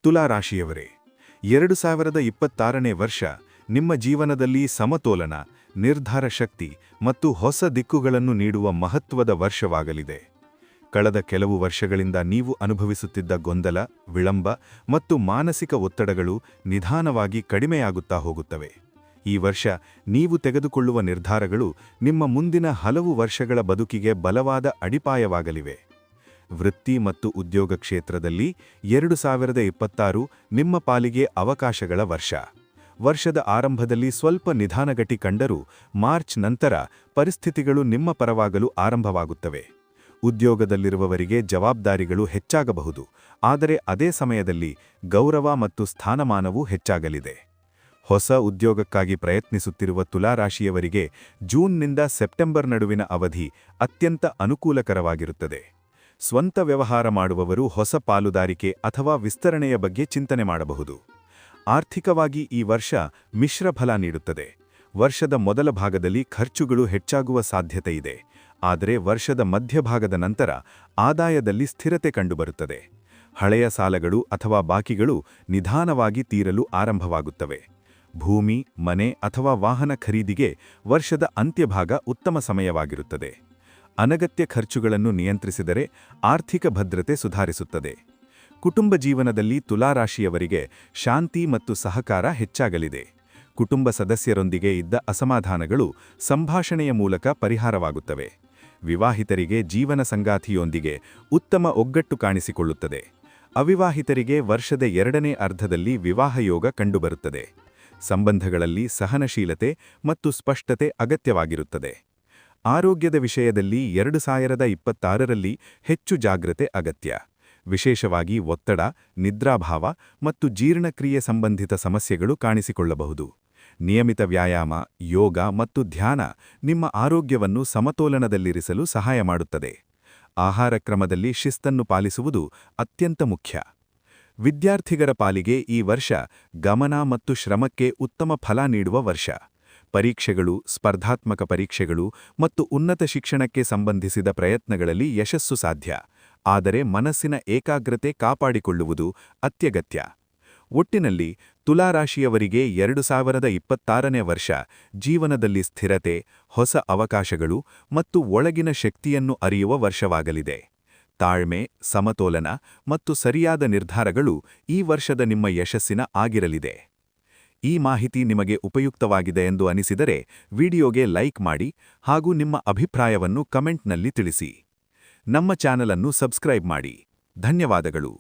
ತುಲಾ ರಾಶಿಯವರೇ, 2026ನೇ ವರ್ಷ ನಿಮ್ಮ ಜೀವನದಲ್ಲಿ ಸಮತೋಲನ, ನಿರ್ಧಾರ ಶಕ್ತಿ ಮತ್ತು ಹೊಸ ದಿಕ್ಕುಗಳನ್ನು ನೀಡುವ ಮಹತ್ವದ ವರ್ಷವಾಗಲಿದೆ. ಕಳೆದ ಕೆಲವು ವರ್ಷಗಳಿಂದ ನೀವು ಅನುಭವಿಸುತ್ತಿದ್ದ ಗೊಂದಲ, ವಿಳಂಬ ಮತ್ತು ಮಾನಸಿಕ ಒತ್ತಡಗಳು ನಿಧಾನವಾಗಿ ಕಡಿಮೆಯಾಗುತ್ತಾ ಹೋಗುತ್ತವೆ. ಈ ವರ್ಷ ನೀವು ತೆಗೆದುಕೊಳ್ಳುವ ನಿರ್ಧಾರಗಳು ನಿಮ್ಮ ಮುಂದಿನ ಹಲವು ವರ್ಷಗಳ ಬದುಕಿಗೆ ಬಲವಾದ ಅಡಿಪಾಯವಾಗಲಿವೆ. ವೃತ್ತಿ ಮತ್ತು ಉದ್ಯೋಗ ಕ್ಷೇತ್ರದಲ್ಲಿ 2026 ನಿಮ್ಮ ಪಾಲಿಗೆ ಅವಕಾಶಗಳ ವರ್ಷ. ವರ್ಷದ ಆರಂಭದಲ್ಲಿ ಸ್ವಲ್ಪ ನಿಧಾನಗತಿ ಕಂಡರೂ ಮಾರ್ಚ್ ನಂತರ ಪರಿಸ್ಥಿತಿಗಳು ನಿಮ್ಮ ಪರವಾಗಲು ಆರಂಭವಾಗುತ್ತವೆ. ಉದ್ಯೋಗದಲ್ಲಿರುವವರಿಗೆ ಜವಾಬ್ದಾರಿಗಳು ಹೆಚ್ಚಾಗಬಹುದು, ಆದರೆ ಅದೇ ಸಮಯದಲ್ಲಿ ಗೌರವ ಮತ್ತು ಸ್ಥಾನಮಾನವೂ ಹೆಚ್ಚಾಗಲಿದೆ. ಹೊಸ ಉದ್ಯೋಗಕ್ಕಾಗಿ ಪ್ರಯತ್ನಿಸುತ್ತಿರುವ ತುಲಾರಾಶಿಯವರಿಗೆ ಜೂನ್ನಿಂದ ಸೆಪ್ಟೆಂಬರ್ ನಡುವಿನ ಅವಧಿ ಅತ್ಯಂತ ಅನುಕೂಲಕರವಾಗಿರುತ್ತದೆ. ಸ್ವಂತ ವ್ಯವಹಾರ ಮಾಡುವವರು ಹೊಸ ಪಾಲುದಾರಿಕೆ ಅಥವಾ ವಿಸ್ತರಣೆಯ ಬಗ್ಗೆ ಚಿಂತನೆ ಮಾಡಬಹುದು. ಆರ್ಥಿಕವಾಗಿ ಈ ವರ್ಷ ಮಿಶ್ರ ಫಲ ನೀಡುತ್ತದೆ. ವರ್ಷದ ಮೊದಲ ಭಾಗದಲ್ಲಿ ಖರ್ಚುಗಳು ಹೆಚ್ಚಾಗುವ ಸಾಧ್ಯತೆಯಿದೆ, ಆದರೆ ವರ್ಷದ ಮಧ್ಯಭಾಗದ ನಂತರ ಆದಾಯದಲ್ಲಿ ಸ್ಥಿರತೆ ಕಂಡುಬರುತ್ತದೆ. ಹಳೆಯ ಸಾಲಗಳು ಅಥವಾ ಬಾಕಿಗಳು ನಿಧಾನವಾಗಿ ತೀರಲು ಆರಂಭವಾಗುತ್ತವೆ. ಭೂಮಿ, ಮನೆ ಅಥವಾ ವಾಹನ ಖರೀದಿಗೆ ವರ್ಷದ ಅಂತ್ಯಭಾಗ ಉತ್ತಮ ಸಮಯವಾಗಿರುತ್ತದೆ. ಅನಗತ್ಯ ಖರ್ಚುಗಳನ್ನು ನಿಯಂತ್ರಿಸಿದರೆ ಆರ್ಥಿಕ ಭದ್ರತೆ ಸುಧಾರಿಸುತ್ತದೆ. ಕುಟುಂಬ ಜೀವನದಲ್ಲಿ ತುಲಾರಾಶಿಯವರಿಗೆ ಶಾಂತಿ ಮತ್ತು ಸಹಕಾರ ಹೆಚ್ಚಾಗಲಿದೆ. ಕುಟುಂಬ ಸದಸ್ಯರೊಂದಿಗೆ ಇದ್ದ ಅಸಮಾಧಾನಗಳು ಸಂಭಾಷಣೆಯ ಮೂಲಕ ಪರಿಹಾರವಾಗುತ್ತವೆ. ವಿವಾಹಿತರಿಗೆ ಜೀವನ ಸಂಗಾತಿಯೊಂದಿಗೆ ಉತ್ತಮ ಒಗ್ಗಟ್ಟು ಕಾಣಿಸಿಕೊಳ್ಳುತ್ತದೆ. ಅವಿವಾಹಿತರಿಗೆ ವರ್ಷದ 2ನೇ ಅರ್ಧದಲ್ಲಿ ವಿವಾಹಯೋಗ ಕಂಡುಬರುತ್ತದೆ. ಸಂಬಂಧಗಳಲ್ಲಿ ಸಹನಶೀಲತೆ ಮತ್ತು ಸ್ಪಷ್ಟತೆ ಅಗತ್ಯವಾಗಿರುತ್ತದೆ. ಆರೋಗ್ಯದ ವಿಷಯದಲ್ಲಿ 2026ರಲ್ಲಿ ಹೆಚ್ಚು ಜಾಗ್ರತೆ ಅಗತ್ಯ. ವಿಶೇಷವಾಗಿ ಒತ್ತಡ, ನಿದ್ರಾಭಾವ ಮತ್ತು ಜೀರ್ಣಕ್ರಿಯೆ ಸಂಬಂಧಿತ ಸಮಸ್ಯೆಗಳು ಕಾಣಿಸಿಕೊಳ್ಳಬಹುದು. ನಿಯಮಿತ ವ್ಯಾಯಾಮ, ಯೋಗ ಮತ್ತು ಧ್ಯಾನ ನಿಮ್ಮ ಆರೋಗ್ಯವನ್ನು ಸಮತೋಲನದಲ್ಲಿರಿಸಲು ಸಹಾಯ ಮಾಡುತ್ತದೆ. ಆಹಾರ ಕ್ರಮದಲ್ಲಿ ಶಿಸ್ತನ್ನು ಪಾಲಿಸುವುದು ಅತ್ಯಂತ ಮುಖ್ಯ. ವಿದ್ಯಾರ್ಥಿಗರ ಪಾಲಿಗೆ ಈ ವರ್ಷ ಗಮನ ಮತ್ತು ಶ್ರಮಕ್ಕೆ ಉತ್ತಮ ಫಲ ನೀಡುವ ವರ್ಷ. ಪರೀಕ್ಷೆಗಳು, ಸ್ಪರ್ಧಾತ್ಮಕ ಪರೀಕ್ಷೆಗಳು ಮತ್ತು ಉನ್ನತ ಶಿಕ್ಷಣಕ್ಕೆ ಸಂಬಂಧಿಸಿದ ಪ್ರಯತ್ನಗಳಲ್ಲಿ ಯಶಸ್ಸು ಸಾಧ್ಯ, ಆದರೆ ಮನಸ್ಸಿನ ಏಕಾಗ್ರತೆ ಕಾಪಾಡಿಕೊಳ್ಳುವುದು ಅತ್ಯಗತ್ಯ. ಒಟ್ಟಿನಲ್ಲಿ ತುಲಾರಾಶಿಯವರಿಗೆ 2026ನೇ ವರ್ಷ ಜೀವನದಲ್ಲಿ ಸ್ಥಿರತೆ, ಹೊಸ ಅವಕಾಶಗಳು ಮತ್ತು ಒಳಗಿನ ಶಕ್ತಿಯನ್ನು ಅರಿಯುವ ವರ್ಷವಾಗಲಿದೆ. ತಾಳ್ಮೆ, ಸಮತೋಲನ ಮತ್ತು ಸರಿಯಾದ ನಿರ್ಧಾರಗಳು ಈ ವರ್ಷದ ನಿಮ್ಮ ಯಶಸ್ಸಿನ ಆಗಿರಲಿದೆ. ಈ ಮಾಹಿತಿ ನಿಮಗೆ ಉಪಯುಕ್ತವಾಗಿದೆ ಎಂದು ಅನಿಸಿದರೆ ವಿಡಿಯೋಗೆ ಲೈಕ್ ಮಾಡಿ ಹಾಗೂ ನಿಮ್ಮ ಅಭಿಪ್ರಾಯವನ್ನು ಕಮೆಂಟ್ನಲ್ಲಿ ತಿಳಿಸಿ. ನಮ್ಮ ಚಾನಲ್ ಅನ್ನು ಸಬ್ಸ್ಕ್ರೈಬ್ ಮಾಡಿ. ಧನ್ಯವಾದಗಳು.